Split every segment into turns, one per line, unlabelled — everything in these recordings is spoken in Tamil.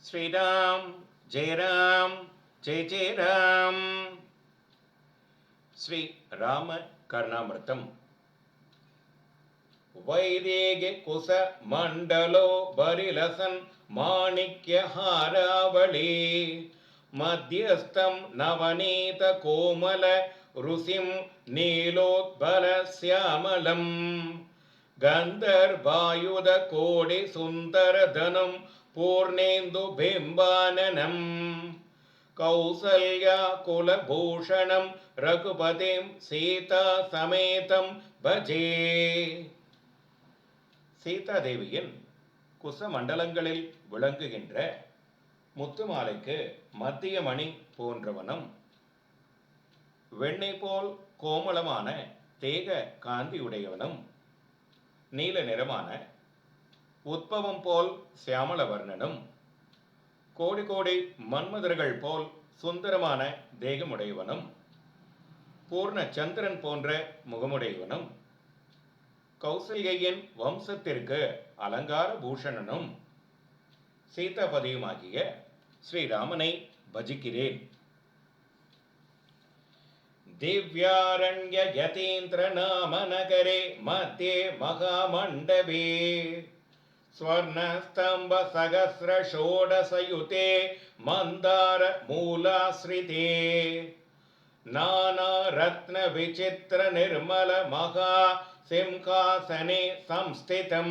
श्रीराम जय राम जय जय राम. श्री राम कर्णामृतम. वैदेगे कुश मंडलो बरिलसन माणिक्य हारावली मध्यस्थं नवनीत कोमल ऋषिं नीलोत्पल श्यामलम् गंधर्वायुध कोटि सुंदर धनं पूर्णेन्दु बिंबाननं कौसल्या कुलभूषणं रघुपतिं सीता समेतं भजे. சீதாதேவியின் குசமண்டலங்களில் விளங்குகின்ற முத்துமாலைக்கு மத்திய மணி போன்றவனும் வெண்ணெய் போல் கோமளமான தேக காந்தியுடையவனும் நீல நிறமான உத்பவம் போல் சியாமள வர்ணனும் கோடி கோடி மன்மதர்கள் போல் சுந்தரமான தேகமுடையவனும் பூர்ண சந்திரன் போன்ற முகமுடையவனும் கௌசல்யின் வம்சத்திற்கு அலங்கார பூஷணனும் சீதாபதியுமாகிய ஸ்ரீராமனை பஜிக்கிறேன். दिव्यारण्य यतीन्द्र नाम नगरे मध्ये महामण्डपे स्वर्णस्तंभ सहस्र षोडशयुते मंदार मूलाश्रिते नाना रत्न विचित्र निर्मल महा सिंहासने संस्थितं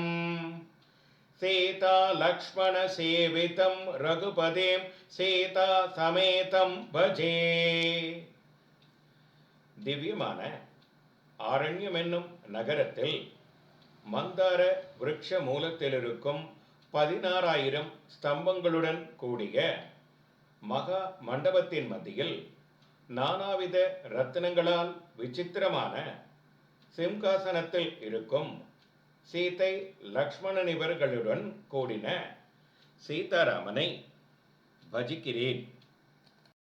सीता लक्ष्मण सेवितं रघुपतिं सीता समेतं भजे. திவ்யமான ஆரண்யம் என்னும் நகரத்தில் மந்தார விருட்ச மூலத்தில் இருக்கும் 16,000 ஸ்தம்பங்களுடன் கூடிய மகா மண்டபத்தின் மத்தியில் நானாவித ரத்தினங்களால் விசித்திரமான சிம்காசனத்தில் இருக்கும் சீதை லக்ஷ்மணன் இவர்களுடன் கூடின சீதாராமனை பஜிக்கிறேன்.